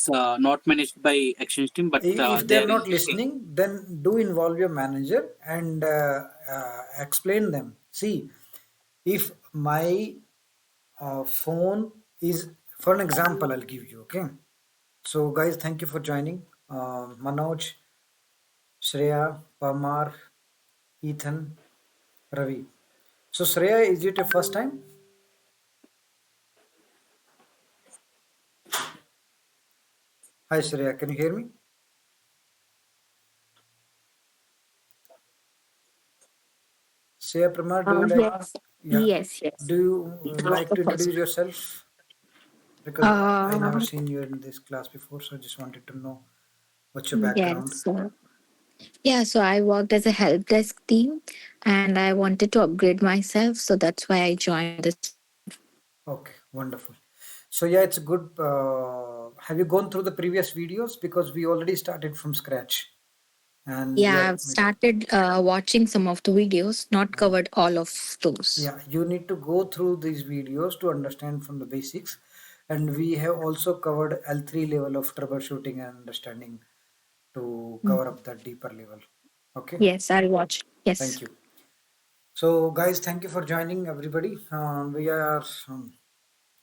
not managed by Exchange team, but If they they're are not using. listening, then do involve your manager and explain them. See, if my phone is, for an example, I'll give you, okay? So, guys, thank you for joining. Manoj, Shreya, Pamar, Ethan, Ravi. So, Shreya, is it your first time? Hi, Shreya, can you hear me? Shreya Pramar, do you like, Yes, yeah, yes, yes. do you It was like the to first. introduce yourself? Because I never Um, seen you in this class before, so I just wanted to know what's your background. yes. So I worked as a help desk team and I wanted to upgrade myself. So that's why I joined this. Okay, wonderful. So yeah, it's a good. Have you gone through the previous videos? Because we already started from scratch, and we Yeah, are I've started watching some of the videos, not covered all of those. yeah. You need to go through these videos to understand from the basics, and we have also covered L3 level of troubleshooting and understanding to Mm. cover up that deeper level. Okay, Yes, I'll watch. thank Yes. you. So guys, thank you for joining everybody. We are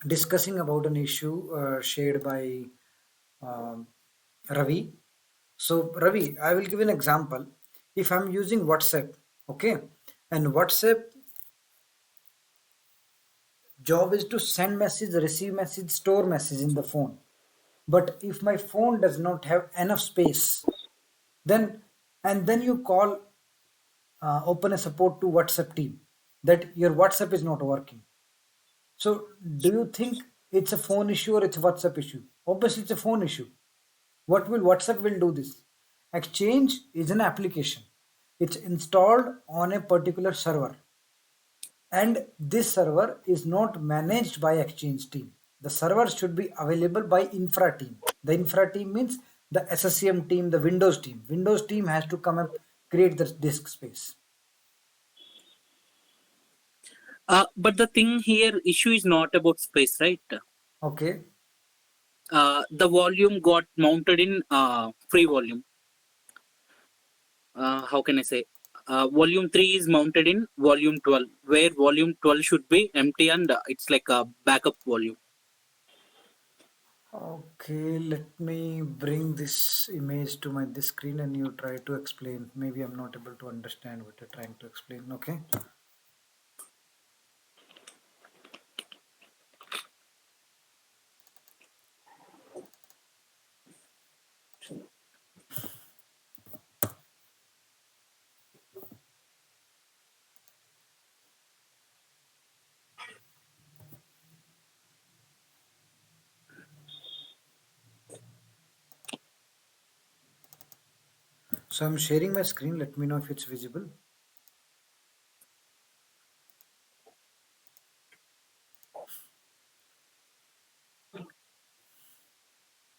discussing about an issue shared by um, Ravi. So, Ravi, I will give an example. If I'm using WhatsApp, okay, and WhatsApp job is to send message, receive message, store message in the phone. But if my phone does not have enough space, then and then you call, open a support to WhatsApp team that your WhatsApp is not working. So, do you think it's a phone issue or it's a WhatsApp issue? Obviously, it's a phone issue. What will WhatsApp will do this? Exchange is an application. It's installed on a particular server, and this server is not managed by Exchange team. The server should be available by infra team. The infra team means the SSCM team, the Windows team. Windows team has to come and create the disk space. But the thing here, issue is not about space, right? Okay. The volume got mounted in free volume. How can I say? Volume 3 is mounted in volume 12, where volume 12 should be empty and it's like a backup volume. Okay, let me bring this image to my this screen and you try to explain. Maybe I'm not able to understand what you're trying to explain. Okay. So I'm sharing my screen. Let me know if it's visible.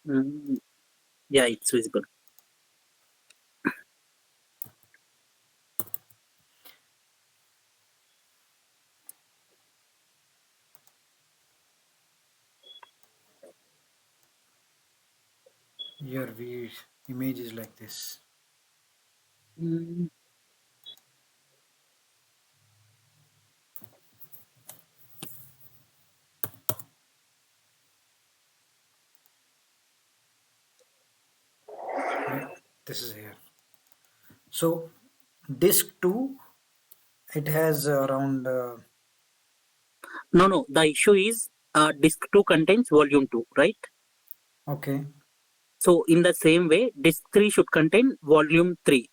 Mm, yeah, it's visible. Your image is like this. Mm, Yeah, this is here. So disk 2, it has around, no, the issue is disk 2 contains volume 2, right? okay. So, in the same way, disk 3 should contain volume 3.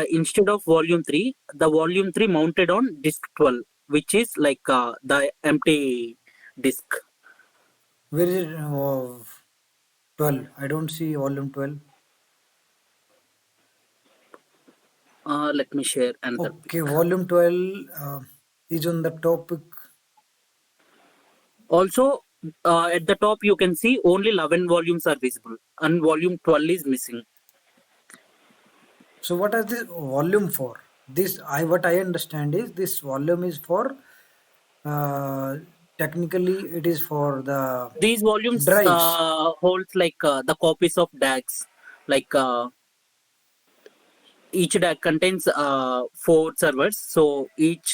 Instead of volume 3, the volume 3 mounted on disk 12, which is like the empty disk. Where is it? 12. I don't see volume 12. Let me share another Okay, pic. volume 12 is on the topic. Also, at the top, you can see only 11 volumes are visible, and volume 12 is missing. So what is this volume for? This I what I understand is this volume is for uh, Technically, it is for the These volumes drives. holds like the copies of DAGs. Like each DAG contains four servers, so each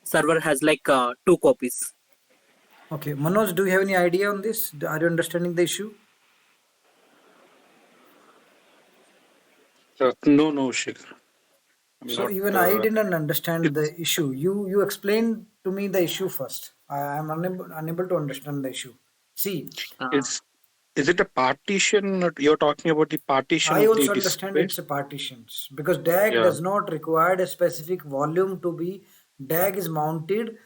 server has like two copies. Okay, Manoj, do you have any idea on this? Are you understanding the issue? No, no, Shikhar. I'm So not. even I didn't understand It's the issue. You explained to me the issue first. I am unable to understand the issue. See, Uh, is is it a partition? You're talking about the partition I of the also disk understand it's space? a partitions because DAG Yeah. does not require a specific volume to be. DAG is mounted.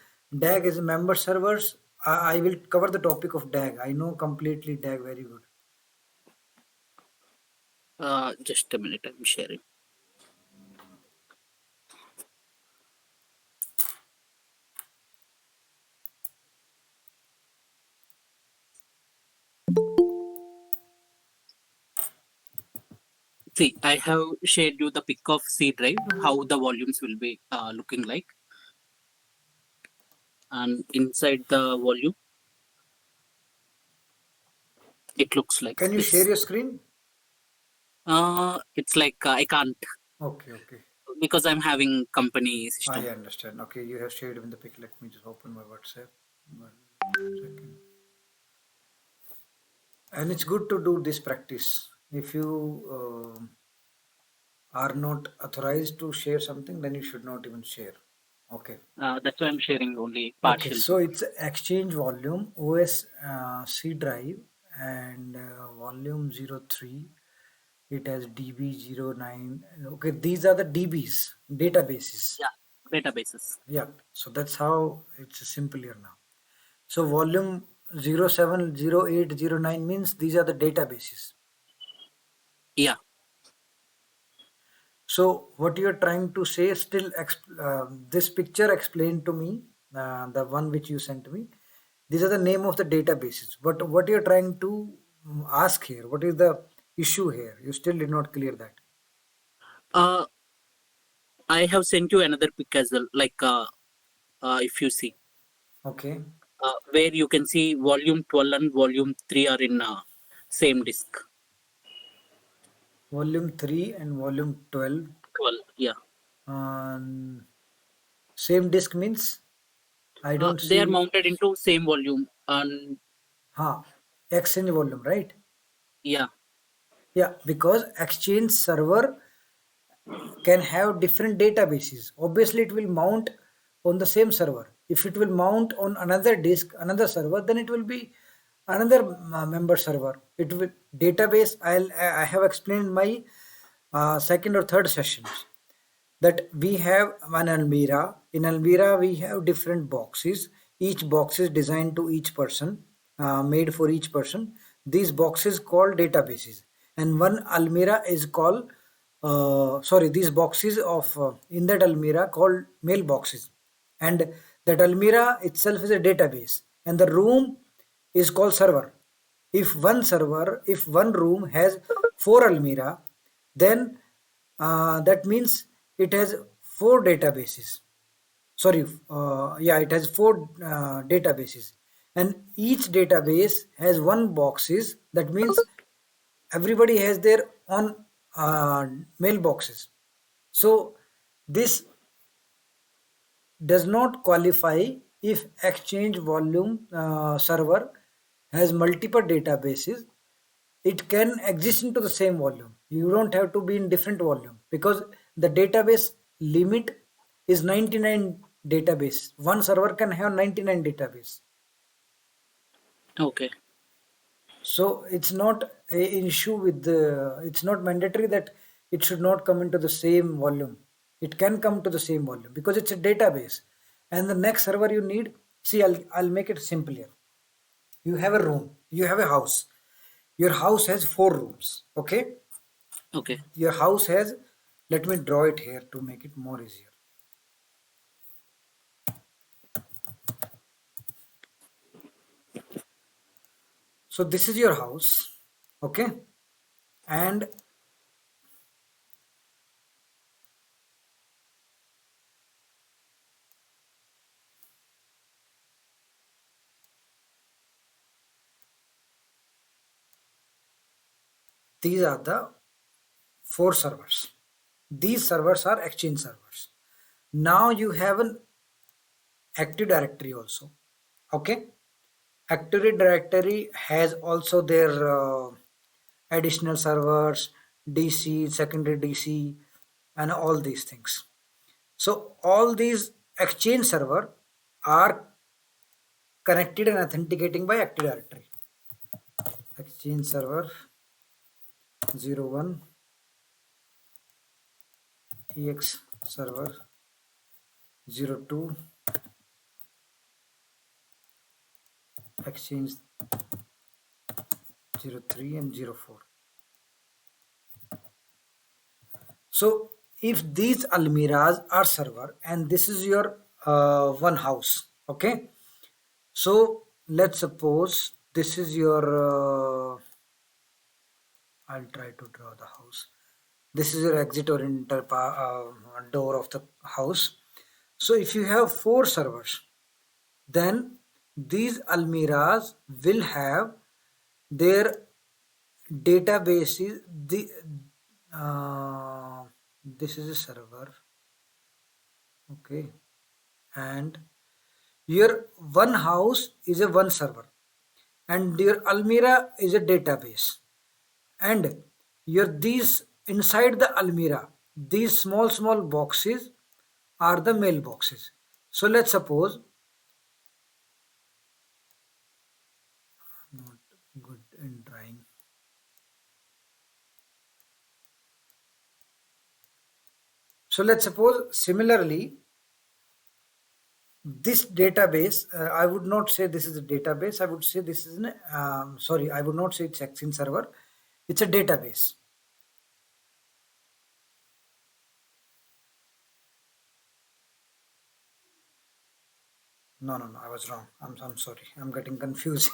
DAG is member servers. I will cover the topic of DAG. I know completely DAG very good. just a minute, I'm sharing. See, I have shared you the pic of C drive, how the volumes will be looking like, and inside the volume, it looks like Can you share this. your screen? It's like I can't Okay, okay. because I'm having company system. I understand. Okay, you have shared in the pic. Let me just open my WhatsApp. 1 second. And it's good to do this practice. If you are not authorized to share something, then you should not even share. Okay. That's why I'm sharing only Okay, partial so pic. it's Exchange volume OS C drive and volume 03. It has DB09. Okay, these are the DBs, databases. Yeah, databases. Yeah, so that's how it's simple here now. So volume 070809 means these are the databases. Yeah. So what you're trying to say still this picture explained to me, the one which you sent me. These are the name of the databases. But what you're trying to ask here, what is the issue here? You still did not clear that. Uh, I have sent you another pic as well. Like if you see, Okay. where you can see volume 12 and volume 3 are in same disk. Volume 3 and volume 12. 12. Yeah. Um, same disk means I don't They are see. mounted into same volume, and Ha, exchange volume, right? yeah. Yeah, because exchange server can have different databases. Obviously, it will mount on the same server. If it will mount on another disk, another server, then it will be another member server. It will database. I have explained my second or third sessions that we have one Almira. In Almira, we have different boxes. Each box is designed to each person, made for each person. These boxes called databases, and one Almira is called. Sorry, these boxes of in that Almira called mailboxes, and that Almira itself is a database, and the room is called server. If one room has four Almira, then that means it has four databases. Sorry, yeah, it has four databases, and each database has one boxes. That means everybody has their own mailboxes. So this does not qualify if exchange volume server has multiple databases. It can exist into the same volume. You don't have to be in different volume because the database limit is 99 database. One server can have 99 database. Okay. So it's not a issue with the, it's not mandatory that it should not come into the same volume. It can come to the same volume because it's a database. And the next server you need, see, I'll make it simple here. You have a room, you have a house. Your house has four rooms. Okay. Okay. Your house has, let me draw it here to make it more easier. So this is your house. Okay. And These are the 4 servers. These servers are Exchange servers. Now you have an Active Directory also. Okay. Active Directory has also their additional servers, DC, secondary DC, and all these things. So all these Exchange server are connected and authenticating by Active Directory. Exchange server 01 EX server 02 Exchange 03 and 04. So if these almiras are server and this is your one house, okay. So let's suppose this is your I'll try to draw the house. This is your exit or enter door of the house. So if you have 4 servers, then these almiras will have their databases. This is a server, okay, and your one house is a one server, and your almira is a database, and your these inside the almira, these small boxes are the mailboxes. So let's suppose, not good in drawing. So let's suppose similarly this database, I would not say this is a database, I would say this is an sorry, I would not say it's Exchange server, it's a database. No, I was wrong. I'm sorry. I'm getting confused.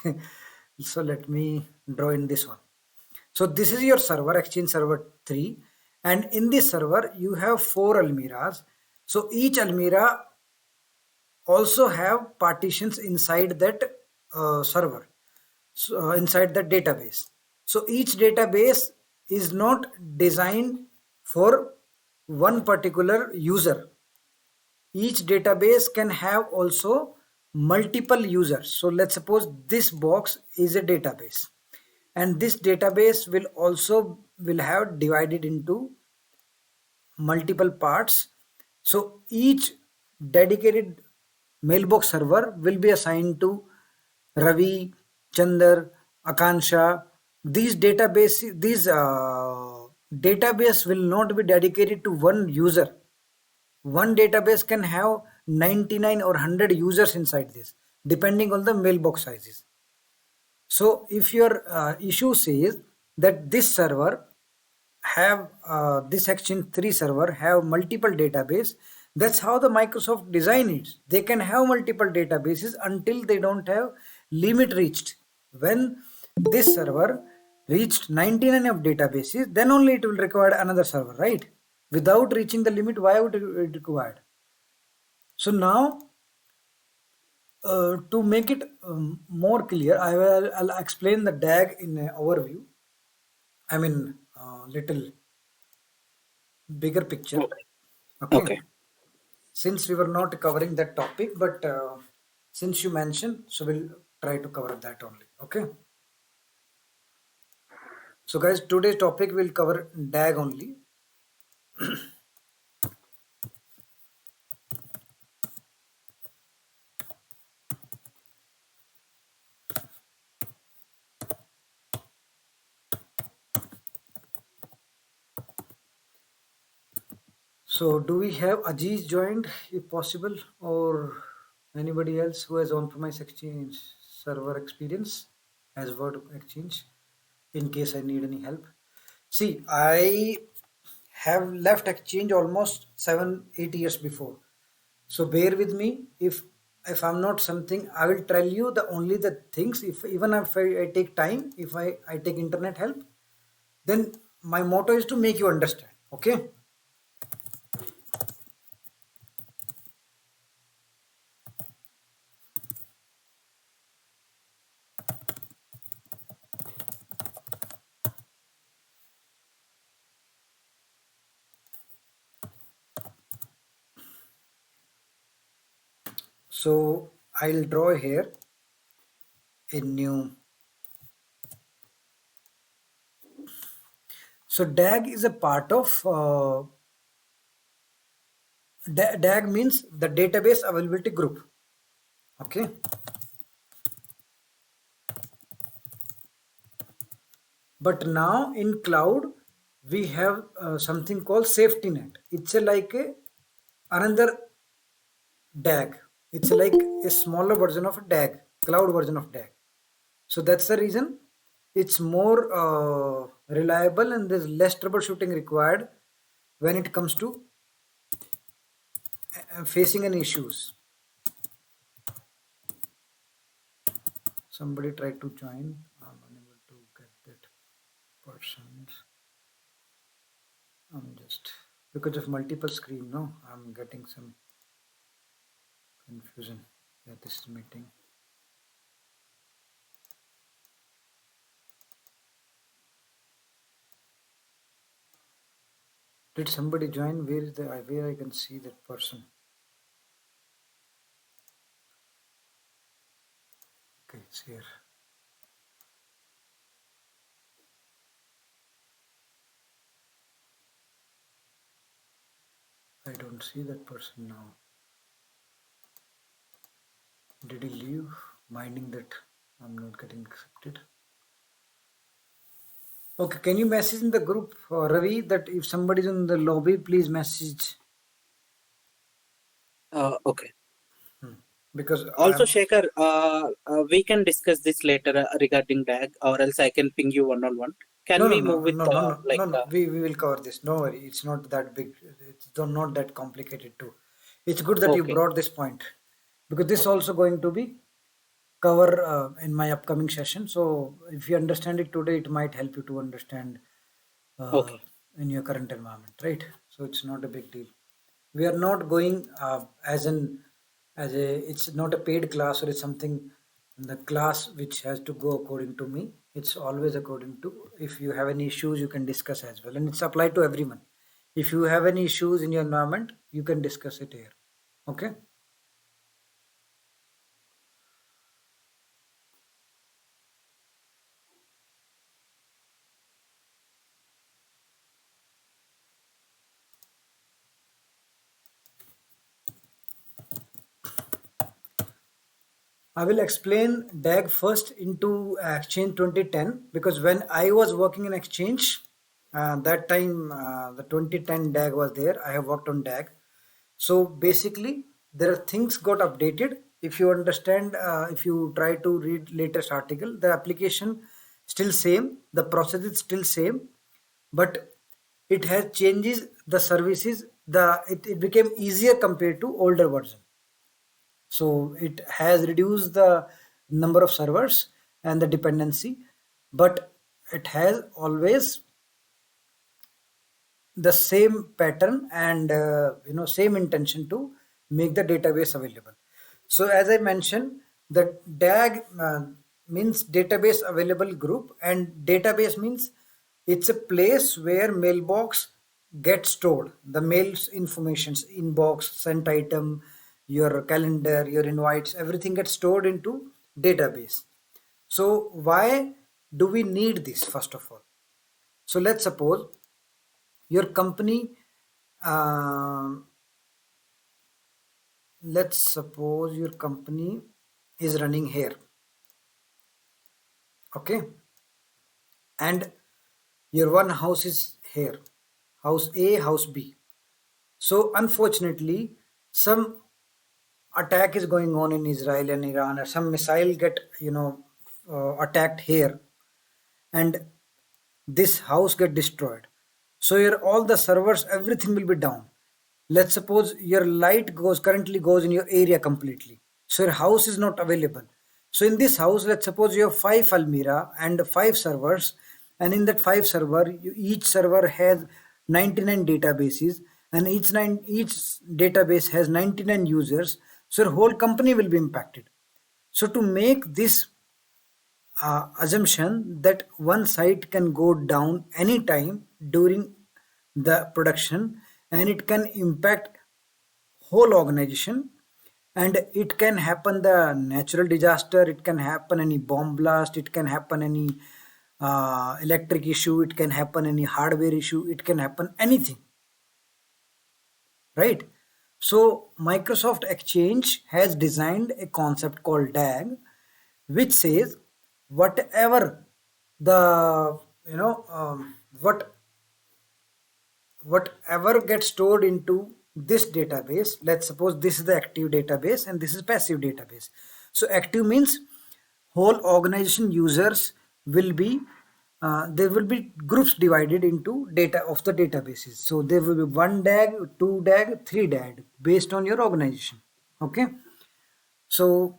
So let me draw in this one. So this is your server, Exchange server 3. And in this server, you have 4 almiras. So each almira also have partitions inside that server, so, inside the database. So each database is not designed for one particular user. Each database can have also multiple users. So let's suppose this box is a database, and this database will also will have divided into multiple parts. So each dedicated mailbox server will be assigned to Ravi, Chandar, Akansha. These database will not be dedicated to one user. One database can have 99 or 100 users inside this, depending on the mailbox sizes. So if your issue says that this server have this Exchange 3 server have multiple database, that's how the Microsoft design it. They can have multiple databases until they don't have limit reached. When this server reached 99 of databases, then only it will require another server, right? Without reaching the limit, why would it required? So now to make it more clear, I'll explain the DAG in an overview. I mean, little bigger picture. Okay. Okay. Since we were not covering that topic, but since you mentioned, so we'll try to cover that only. Okay. So guys, today's topic will cover DAG only. So do we have Aziz joined if possible, or anybody else who has on-premise Exchange server experience as Word Exchange in case I need any help? See, I have left Exchange almost 7-8 years before. So bear with me. If I'm not something, I will tell you the only the things. If even if I take time, if I take internet help, then my motto is to make you understand. Okay. So I'll draw here a new. So DAG is a part of DAG means the database availability group. Okay. But now in cloud we have something called safety net. It's another DAG. It's like a smaller version of a DAG, cloud version of DAG. So that's the reason it's more reliable and there's less troubleshooting required when it comes to facing any issues. Somebody tried to join. I'm unable to get that person. I'm just because of multiple screen. No, I'm getting some confusion. Yeah, this is meeting. Did somebody join? Where is the where I can see that person? Okay, it's here. I don't see that person now. Did he leave? Minding that I'm not getting accepted. Okay, can you message in the group, Ravi, that if somebody's in the lobby, please message. Okay. Because Also, I'm, Shekhar, we can discuss this later regarding DAG, or else I can ping you one-on-one. Can no, no, we no, move with no, no, no, like no, no. We will cover this. Don't worry. It's not that big. It's not that complicated too. It's good that you okay, brought this point because this also going to be cover in my upcoming session. So if you understand it today, it might help you to understand okay, in your current environment, right? So it's not a big deal. We are not going as a it's not a paid class or it's something the class which has to go according to me. It's always according to if you have any issues you can discuss as well, and it's applied to everyone. If you have any issues in your environment, you can discuss it here. Okay. I will explain DAG first into Exchange 2010 because when I was working in Exchange, that time the 2010 DAG was there. I have worked on DAG. So basically, there are things got updated. If you understand, if you try to read latest article, the application still same, the process is still same, but it has changes the services. It became easier compared to older version. So it has reduced the number of servers and the dependency, but it has always the same pattern and same intention to make the database available. So as I mentioned, the DAG means database available group, and database means it's a place where mailbox gets stored. The mail's informations, inbox, sent item, your calendar, your invites, everything gets stored into database. So why do we need this first of all? So let's suppose your company, um, let's suppose your company is running here, okay, and your one house is here, house A, house B. So unfortunately, some attack is going on in Israel and Iran, or some missile get attacked here, and this house get destroyed. So your all the servers, everything will be down. Let's suppose your light goes currently goes in your area completely. So your house is not available. So in this house, let's suppose you have 5 Almira and 5 servers, and in that 5 server, each server has 99 databases, and each database has 99 users. So your whole company will be impacted. So to make this assumption that one site can go down anytime during the production and it can impact whole organization, and it can happen the natural disaster, it can happen any bomb blast, it can happen any electric issue, it can happen any hardware issue, it can happen anything, right? So Microsoft Exchange has designed a concept called DAG, which says whatever the whatever gets stored into this database. Let's suppose this is the active database and this is passive database. So active means whole organization users will be there will be groups divided into data of the databases. So there will be 1 DAG, 2 DAG, 3 DAG based on your organization. Okay, so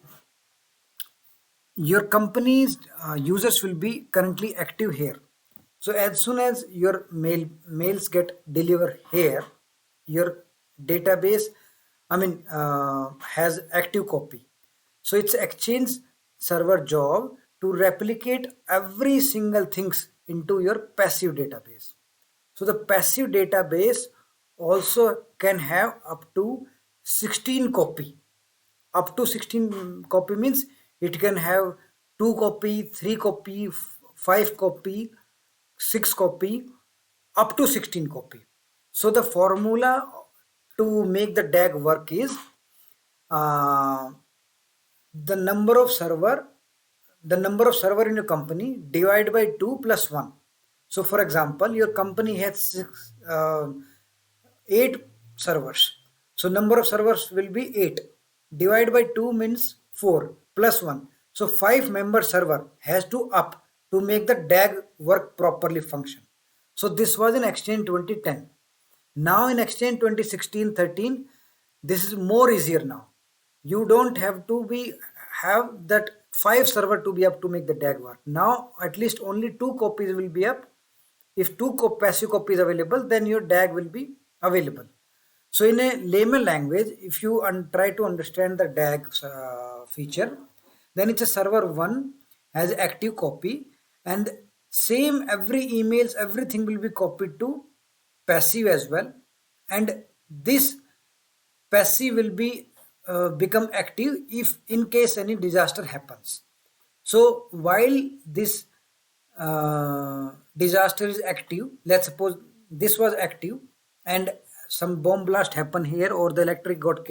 your company's users will be currently active here. So as soon as your mails get delivered here, your database, has active copy. So it's Exchange server job to replicate every single things into your passive database. So the passive database also can have up to 16 copy. Up to 16 copy means it can have 2 copy, 3 copy, 5 copy, 6 copy, up to 16 copy. So the formula to make the DAG work is uh, the number of server in your company divided by 2 plus 1. So for example, your company has 8 servers. So number of servers will be 8. Divide by 2 means 4 plus 1. So 5 member server has to up to make the DAG work properly function. So this was in Exchange 2010. Now in Exchange 2016-13, this is more easier now. You don't have to have that 5 server to be up to make the DAG work. Now at least only 2 copies will be up. If 2 passive copies available, then your DAG will be available. So in a layman language, if you try to understand the DAG feature, then it's a server 1 has active copy, and same every emails, everything will be copied to passive as well, and this passive will be become active if in case any disaster happens. So while this disaster is active, let's suppose this was active and some bomb blast happened here, or the electric got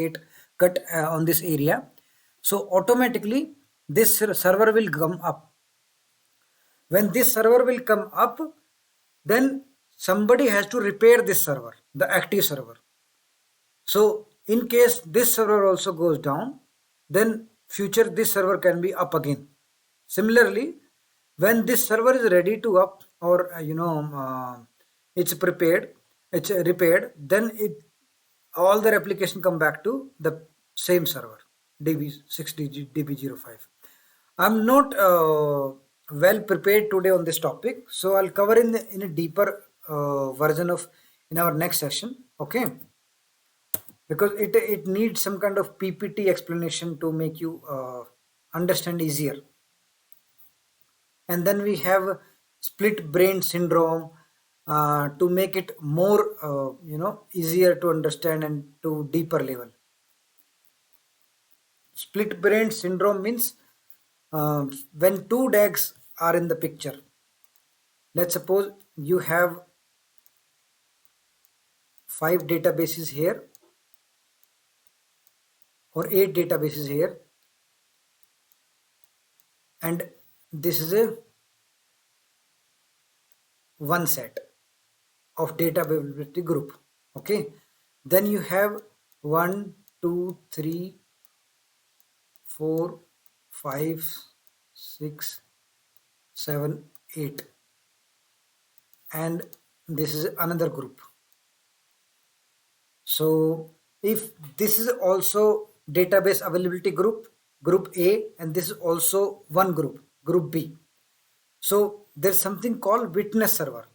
cut on this area, so automatically this server will come up. When this server will come up, then somebody has to repair this server, the active server. So in case this server also goes down, then future this server can be up again. Similarly, when this server is ready to up, or it's prepared, it's repaired, then all the replication come back to the same server, DB6 DB05. I'm not well prepared today on this topic, so I'll cover in a deeper version of in our next session. Okay, because it needs some kind of PPT explanation to make you understand easier. And then we have split brain syndrome to make it more easier to understand and to deeper level. Split brain syndrome means when 2 DAGs are in the picture. Let's suppose you have 5 databases here or 8 databases here, and this is a one set of data availability group. Okay, then you have 1 2 3 4 5 6 7 8, and this is another group. So if this is also database availability group A, and this is also one group B, so there's something called witness server.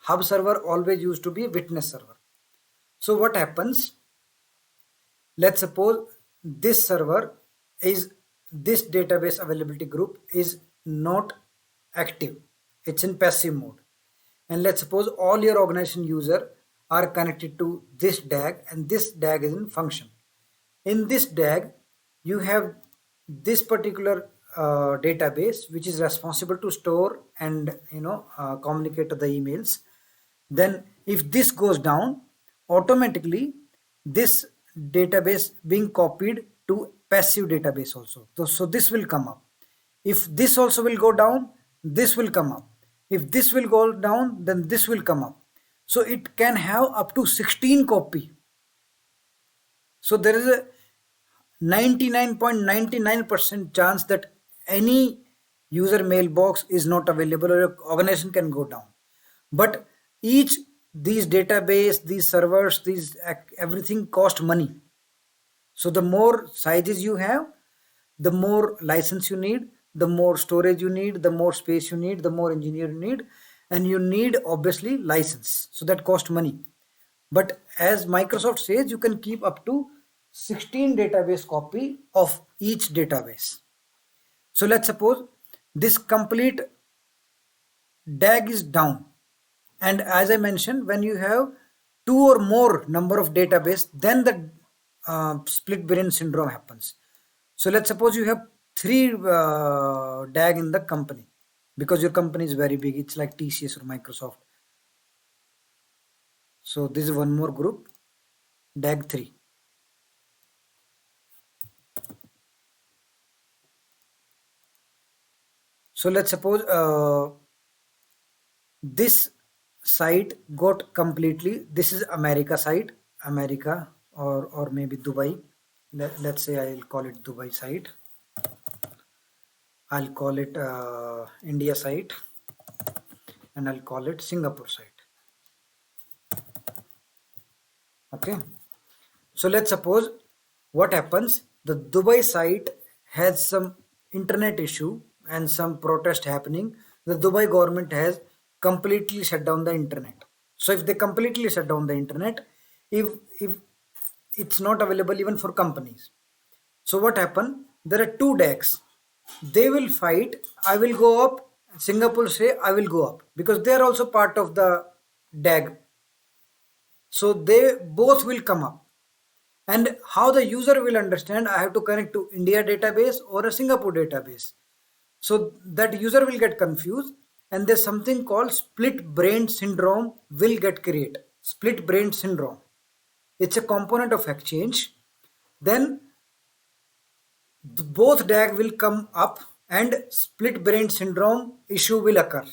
Hub server always used to be witness server. So what happens, let's suppose this server is, this database availability group is not active, it's in passive mode, and let's suppose all your organization user are connected to this DAG and this DAG is in function. In this DAG, you have this particular database which is responsible to store and communicate the emails. Then if this goes down, automatically this database being copied to passive database also. So this will come up. If this also will go down, this will come up. If this will go down, then this will come up. So it can have up to 16 copy. So there is a 99.99% chance that any user mailbox is not available or your organization can go down. But each these database, these servers, these everything cost money. So the more sizes you have, the more license you need, the more storage you need, the more space you need, the more engineer you need, and you need obviously license. So that cost money. But as Microsoft says, you can keep up to 16 database copy of each database. So let's suppose this complete DAG is down. And as I mentioned, when you have two or more number of database, then the split brain syndrome happens. So let's suppose you have 3 DAG in the company, because your company is very big. It's like TCS or Microsoft. So this is one more group, DAG 3. So let's suppose this site got completely, this is America site, America or maybe Dubai. Let's say I'll call it Dubai site. I'll call it India site, and I'll call it Singapore site. Okay. So let's suppose what happens, the Dubai site has some internet issue and some protest happening. The Dubai government has completely shut down the internet. So if they completely shut down the internet, if it's not available even for companies, so what happened, there are 2 DAGs, they will fight. I will go up, Singapore say I will go up, because they are also part of the DAG. So they both will come up. And how the user will understand, I have to connect to India database or a Singapore database. So that user will get confused, and there's something called split brain syndrome will get created. Split brain syndrome. It's a component of exchange. Then both DAG will come up and split brain syndrome issue will occur.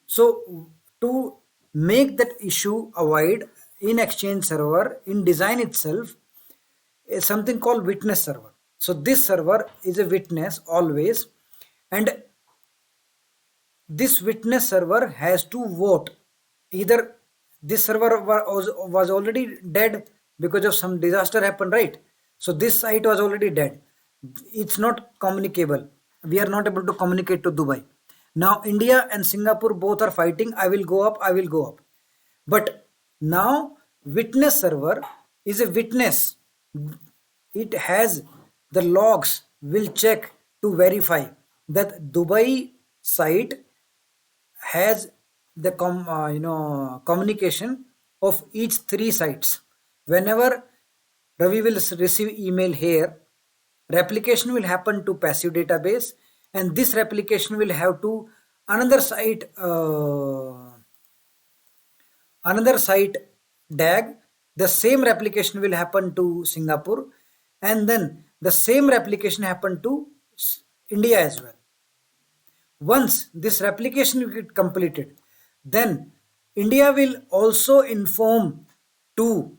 So to make that issue avoid in Exchange server, in design itself, is something called witness server. So this server is a witness always, and this witness server has to vote. Either this server was already dead because of some disaster happened, right? So this site was already dead. It's not communicable. We are not able to communicate to Dubai. Now India and Singapore both are fighting. I will go up, I will go up. But now witness server is a witness. It has the logs, will check to verify that Dubai site has the communication of each 3 sites. Whenever Ravi will receive email here, replication will happen to passive database, and this replication will have to another site DAG. The same replication will happen to Singapore, and then the same replication happen to India as well. Once this replication will get completed, then India will also inform to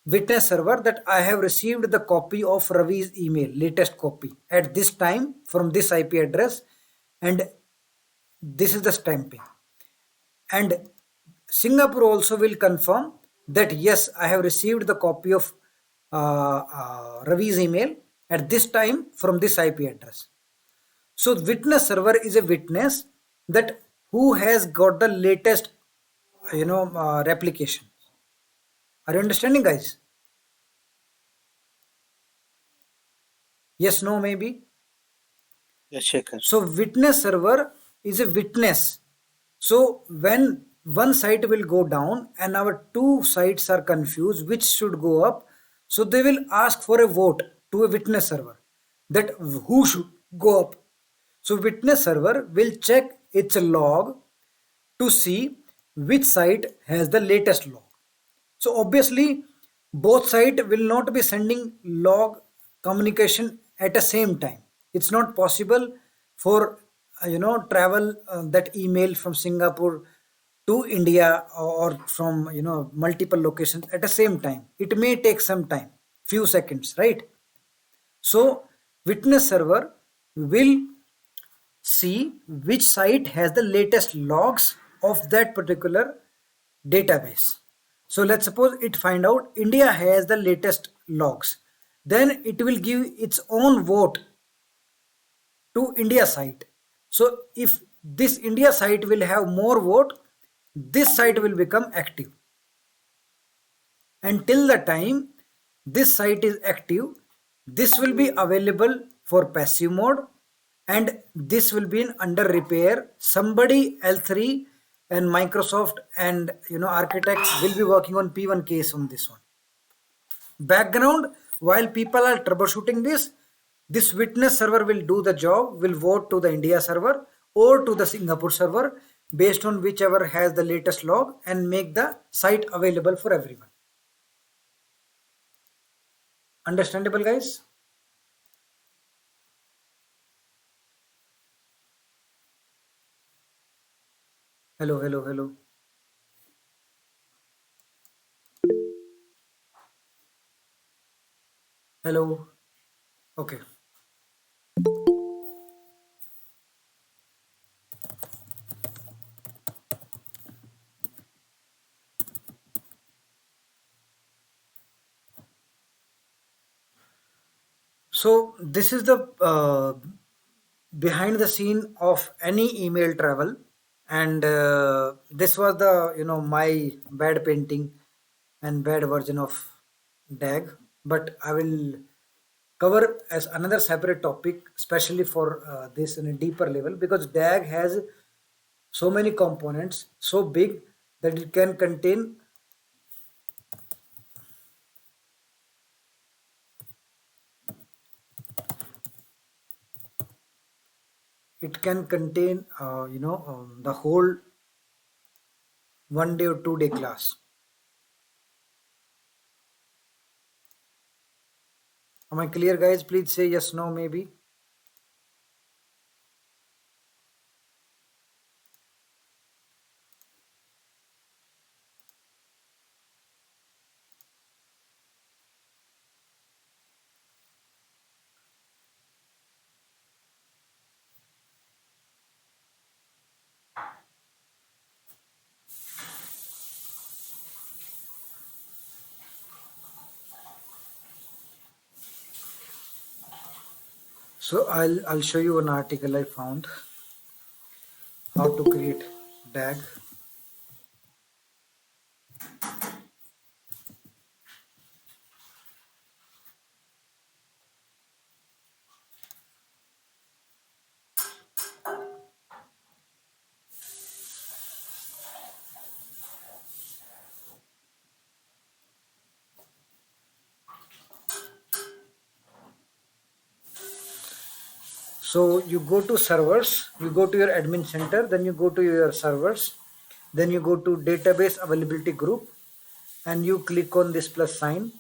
witness server that I have received the copy of Ravi's email, latest copy at this time from this IP address, and this is the stamping. And Singapore also will confirm that yes, I have received the copy of Ravi's email at this time from this IP address. So witness server is a witness that who has got the latest replication. Are you understanding, guys? Yes, no, maybe. Yes, Shekhar. So witness server is a witness. So when one site will go down and our 2 sites are confused which should go up, So they will ask for a vote to a witness server that who should go up. So witness server will check its log to see which site has the latest log. So obviously both side will not be sending log communication at the same time. It's not possible for travel that email from Singapore to India or from multiple locations at the same time. It may take some time, few seconds, right? So witness server will see which site has the latest logs of that particular database. So let's suppose it find out India has the latest logs. Then it will give its own vote to India site. So if this India site will have more vote, this site will become active. Until the time this site is active, this will be available for passive mode, and this will be in under repair. Somebody L3 and Microsoft and architects will be working on P1 case on this one. Background, while people are troubleshooting this witness server will do the job, will vote to the India server or to the Singapore server based on whichever has the latest log and make the site available for everyone. Understandable, guys? Hello, hello, hello. Hello. Okay. So this is the behind the scene of any email travel, and this was the my bad painting and bad version of DAG, but I will cover as another separate topic, especially for this in a deeper level, because DAG has so many components, so big that it can contain the whole 1 day or 2 day class. Am I clear, guys? Please say yes, no, maybe. So I'll show you an article I found, how to create DAG. So you go to servers, you go to your admin center, then you go to your servers, then you go to database availability group, and you click on this plus sign,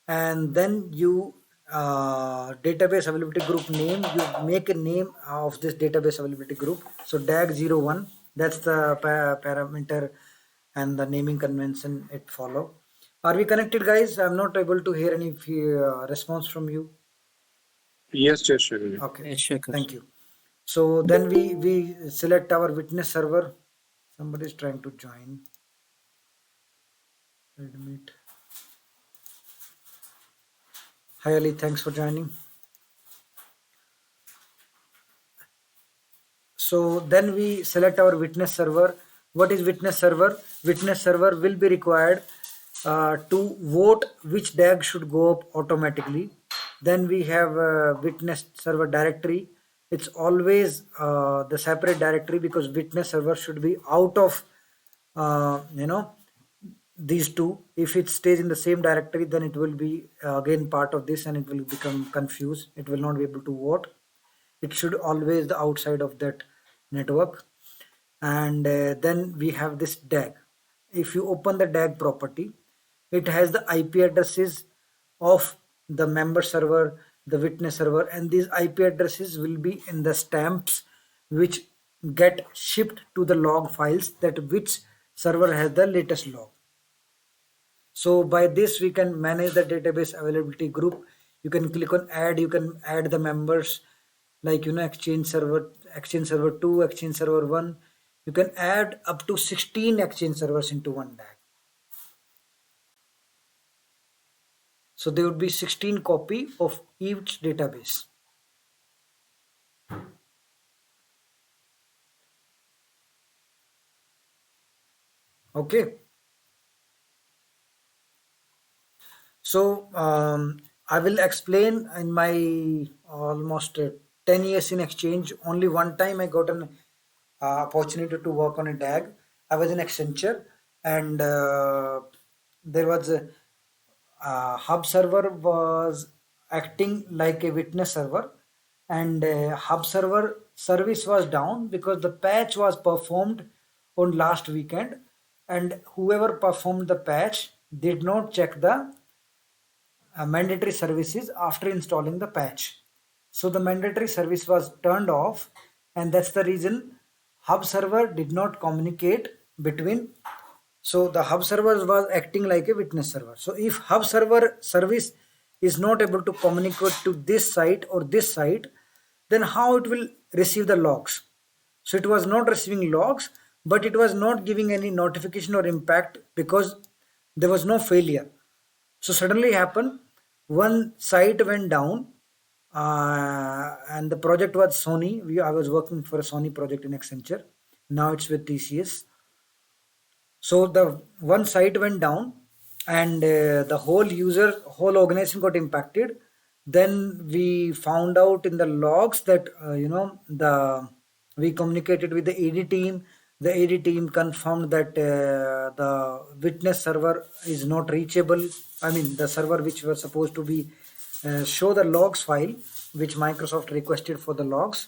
and then you database availability group name, you make a name of this database availability group. So DAG01, that's the parameter and the naming convention it follow. Are we connected, guys? I'm not able to hear any response from you. Yes, Jayashree. Okay, Yes, Shekhar. thank you. So then we select our witness server. Somebody is trying to join. Admit. Hi Ali, thanks for joining. So then we select our witness server. What is witness server? Witness server will be required to vote which DAG should go up automatically. Then we have witness server directory. It's always the separate directory because witness server should be out of these two. If it stays in the same directory, then it will be again part of this and it will become confused. It will not be able to vote. It should always the outside of that network. And then we have this DAG. If you open the DAG property, it has the IP addresses of the member server, the witness server, and these IP addresses will be in the stamps which get shipped to the log files, that which server has the latest log. So by this we can manage the database availability group. You can click on add, you can add the members, like Exchange server 2, Exchange server 1. You can add up to 16 Exchange servers into one DAG. So there would be 16 copy of each database. Okay. So I will explain. In my almost 10 years in Exchange, only one time I got an opportunity to work on a DAG. I was in Accenture, and there was a hub server was acting like a witness server, and hub server service was down because the patch was performed on last weekend, and whoever performed the patch did not check the mandatory services after installing the patch. So the mandatory service was turned off, and that's the reason hub server did not communicate between. So the hub server was acting like a witness server. So if hub server service is not able to communicate to this site or this site, then how it will receive the logs? So it was not receiving logs, but it was not giving any notification or impact because there was no failure. So suddenly happened, one site went down, and the project was Sony. I was working for a Sony project in Accenture. Now it's with TCS. So the one site went down, and the whole organization got impacted. Then we found out in the logs that we communicated with the AD team. The AD team confirmed that the witness server is not reachable. I mean, the server which was supposed to be show the logs file, which Microsoft requested for the logs.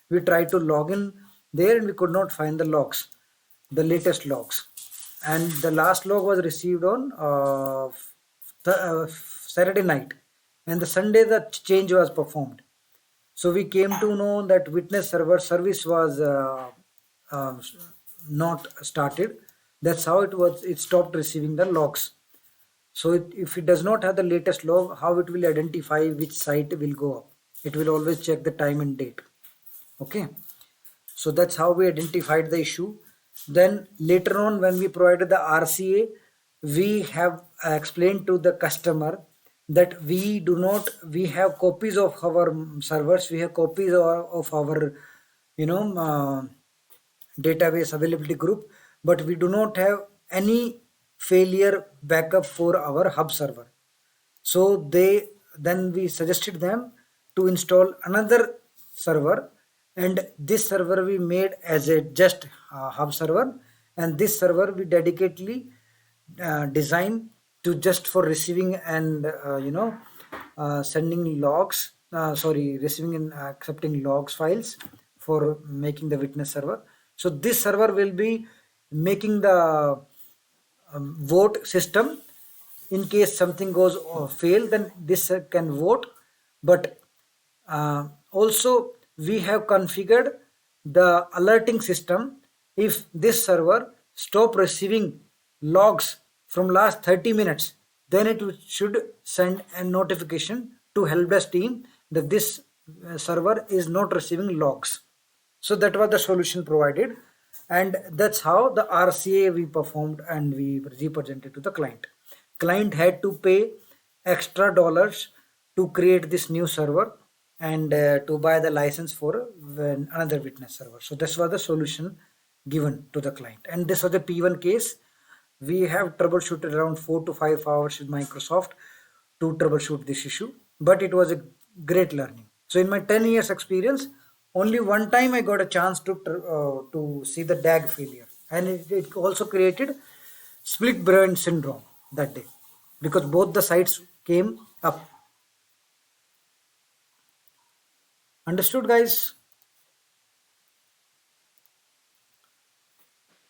We tried to log in there and we could not find the logs, the latest logs. And the last log was received on Saturday night, and the Sunday the change was performed. So we came to know that witness server service was not started. That's how it stopped receiving the logs. So if it does not have the latest log, how it will identify which site will go up? It will always check the time and date. Okay. So that's how we identified the issue. Then later on, when we provided the RCA, we have explained to the customer that we have copies of our servers, we have copies of our database availability group, but we do not have any failure backup for our hub server. So then we suggested them to install another server, and this server we made as a just hub server, and this server we dedicatedly designed to just for receiving and sending logs, receiving and accepting logs files for making the witness server. So this server will be making the vote system. In case something goes fail, then this can vote. But also we have configured the alerting system. If this server stop receiving logs from last 30 minutes, then it should send a notification to helpdesk team that this server is not receiving logs. So that was the solution provided, and that's how the RCA we performed and we represented to the client. Client had to pay extra dollars to create this new server and to buy the license for another witness server. So this was the solution given to the client, and this was the P1 case. We have troubleshooted around 4 to 5 hours with Microsoft to troubleshoot this issue, but it was a great learning. So in my 10 years experience, only one time I got a chance to see the DAG failure, and it also created split brain syndrome that day because both the sides came up. Understood, guys?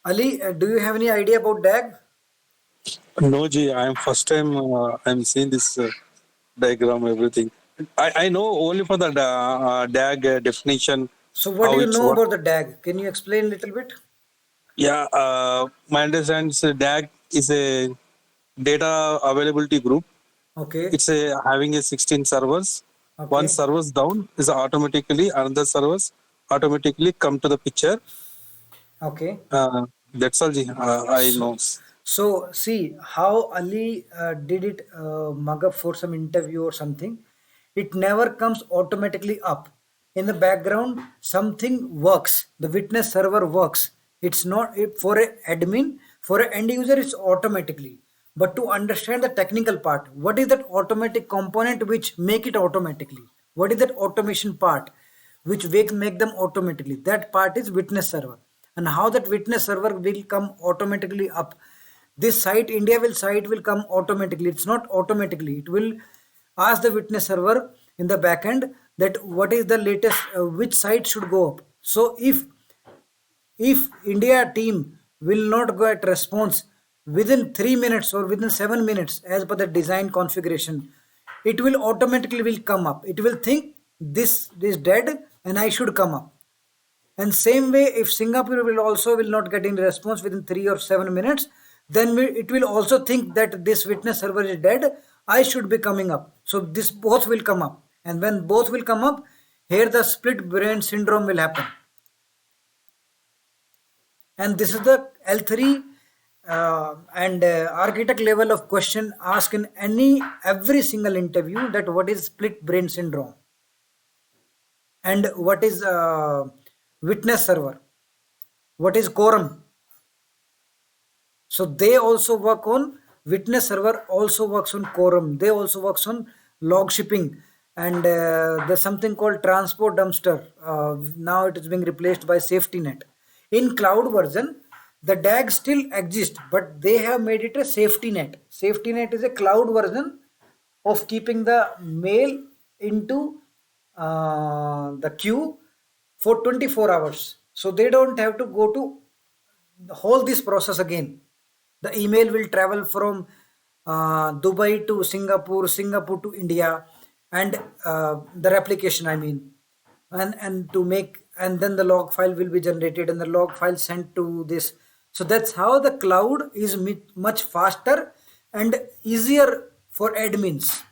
Ali, do you have any idea about DAG? No, Ji, I am first time I'm seeing this diagram, everything. I know only for the DAG definition, So, what do how you it's know work. about the DAG? Can you explain a little bit? Yeah, my understanding is DAG is a data availability group. Okay, It's a having a 16 servers. One okay, servers down is automatically another servers automatically come to the picture. okay. That's all, Ji, I So, know. so see how Ali did it mug up for some interview or something. It never comes automatically up. In the background, something works. The witness server works. It's not for a admin, for an end user, it's automatically. But to understand the technical part, what is that automatic component which make it automatically? What is that automation part which make them automatically? That part is witness server. And how that witness server will come automatically up. This site, India will site will come automatically. It's not automatically. It will ask the witness server in the backend that what is the latest, which site should go up. So if India team will not get response within 3 minutes or within 7 minutes as per the design configuration, it will automatically will come up. It will think this is dead and I should come up. And same way, if Singapore will not get any response within 3 or 7 minutes, then it will also think that this witness server is dead. I should be coming up. So this both will come up, and when both will come up, here the split brain syndrome will happen. And this is the L3 and architect level of question asked in every single interview, that what is split brain syndrome and what is witness server, what is quorum. So they also work on witness server, also works on quorum, they also works on log shipping, and there's something called transport dumpster. Now it is being replaced by safety net. In cloud version, the DAG still exists, but they have made it a safety net. Safety net is a cloud version of keeping the mail into the queue for 24 hours. So they don't have to go to the whole this process again. The email will travel from Dubai to Singapore, Singapore to India, and the replication, I mean, and to make, and then the log file will be generated and the log file sent to this. So that's how the cloud is much faster and easier for admins.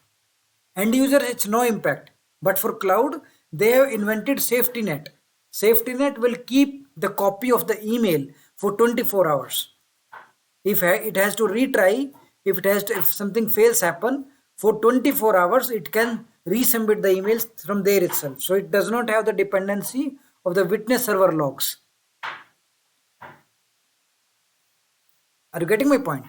End user, it's no impact. But for cloud, they have invented safety net. Safety net will keep the copy of the email for 24 hours. If it has to retry, if something fails happen for 24 hours, it can resubmit the emails from there itself. So it does not have the dependency of the witness server logs. Are you getting my point?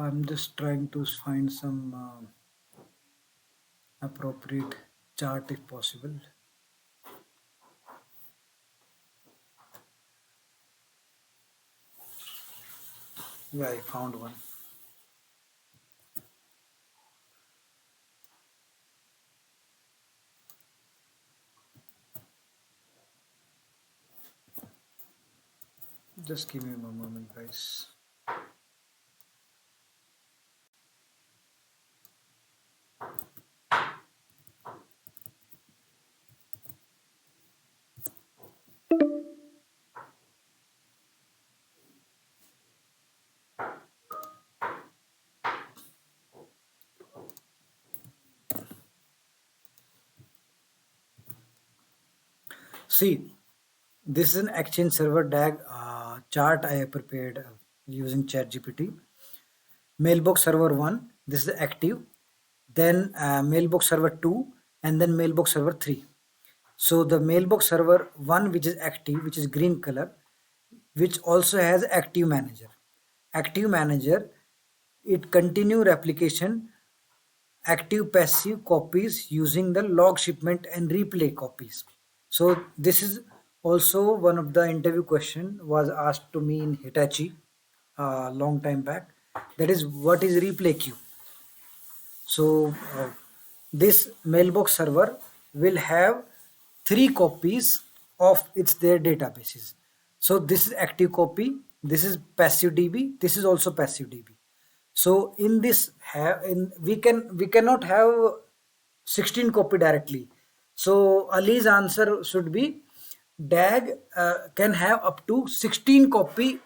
I'm just trying to find some appropriate chart if possible. Yeah, I found one. Just give me a moment, guys. See, This is an Exchange Server DAG chart I have prepared using ChatGPT. Mailbox Server 1, this is the active, then Mailbox Server 2, and then Mailbox Server 3. So the Mailbox Server 1, which is active, which is green color, which also has Active Manager. Active Manager, it continue replication active passive copies using the log shipment and replay copies. So this is also one of the interview question was asked to me in Hitachi a long time back. That is, what is replay queue? So this mailbox server will have 3 copies of their databases. So this is active copy, this is passive DB, this is also passive DB. So in this we cannot have 16 copy directly. So Ali's answer should be DAG can have up to 16 copy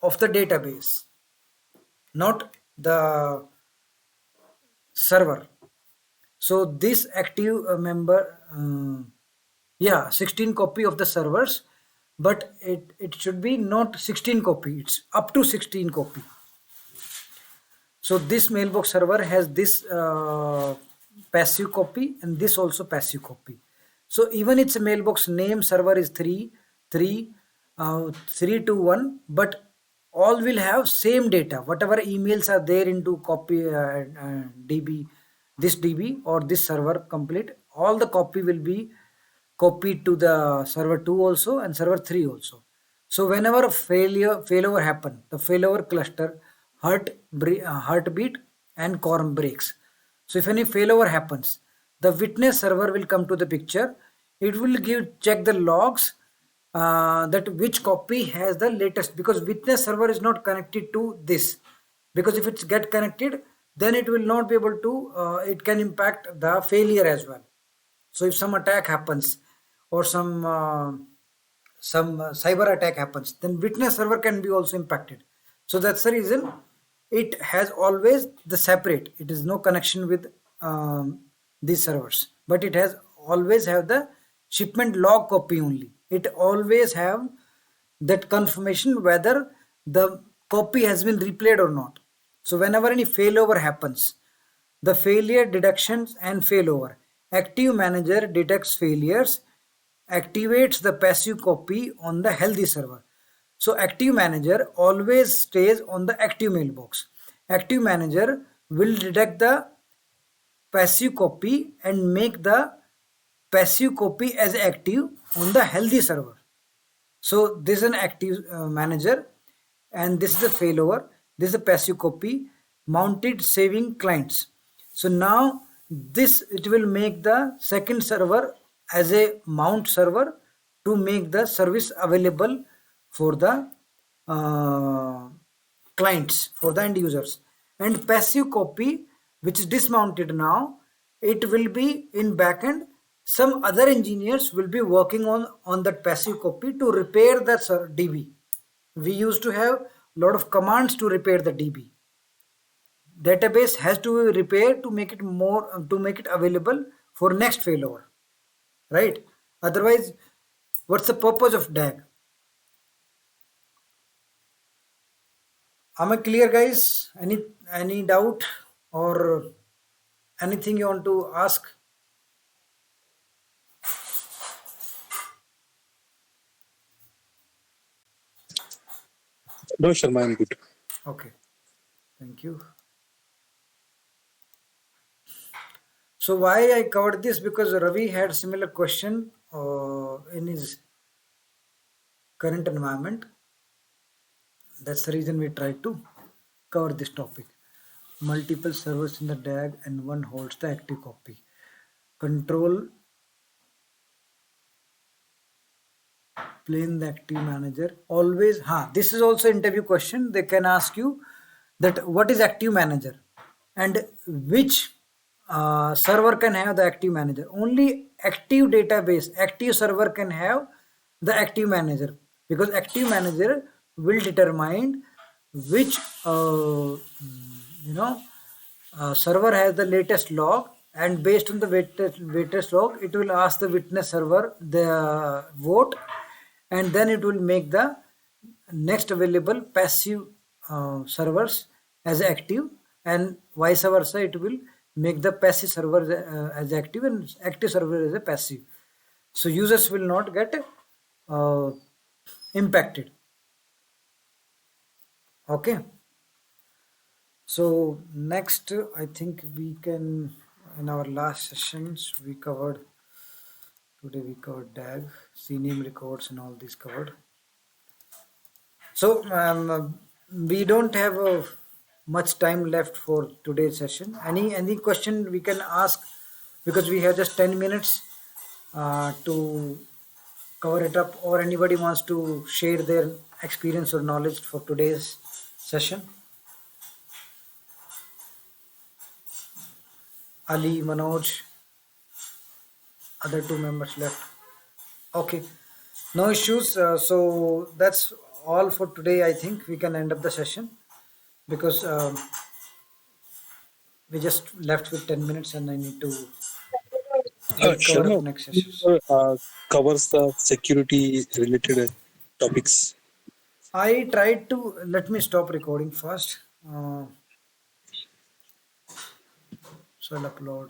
of the database, not the server. So this active member, 16 copy of the servers, but it should be not 16 copy, it's up to 16 copy. So this mailbox server has this passive copy and this also passive copy. So even its mailbox name server is 321, but all will have same data. Whatever emails are there into copy DB, this DB or this server complete, all the copy will be copied to the server 2 also and server 3 also. So whenever a failover happen, the failover cluster heartbeat and quorum breaks. So if any failover happens, the witness server will come to the picture. It will check the logs that which copy has the latest, because witness server is not connected to this, because if it's get connected, then it will not be able to, it can impact the failure as well. So if some attack happens or some cyber attack happens, then witness server can be also impacted. So that's the reason it has always the separate. It is no connection with these servers, but it has always have the shipment log copy only. It always have that confirmation whether the copy has been replayed or not. So whenever any failover happens, the failure deductions and failover, active manager detects failures, activates the passive copy on the healthy server. So active manager always stays on the active mailbox. Active manager will detect the passive copy and make the passive copy as active on the healthy server. So this is an active manager, and this is a failover. This is a passive copy mounted saving clients. So now this, it will make the second server as a mount server to make the service available for the clients, for the end users. And passive copy, which is dismounted now, it will be in backend. Some other engineers will be working on that passive copy to repair the DB. We used to have a lot of commands to repair the DB. Database has to be repaired to make it available for next failover, right? Otherwise, what's the purpose of DAG? Am I clear, guys? Any doubt or anything you want to ask? No, Sharma, I'm good. Okay, thank you. So why I covered this? Because Ravi had similar question in his current environment. That's the reason we tried to cover this topic. Multiple servers in the DAG and one holds the active copy. Control plane the active manager. Always, this is also interview question. They can ask you that what is active manager and which server can have the active manager. Only active database, active server can have the active manager, because active manager will determine which server has the latest log, and based on the latest log, it will ask the witness server the vote, and then it will make the next available passive servers as active, and vice versa, it will make the passive server as active and active server as a passive. So users will not get impacted. Okay. So next, I think we can, in our last sessions, we covered, today we covered DAG, CNAME records and all these covered. So we don't have much time left for today's session. Any question we can ask, because we have just 10 minutes to cover it up, or anybody wants to share their experience or knowledge for today's session? Ali, Manoj, other two members left. Okay, no issues. So that's all for today. I think we can end up the session, because we just left with 10 minutes and I need to cover up Sharma, next sessions. covers the security related topics. I tried to, let me stop recording first. So I'll upload.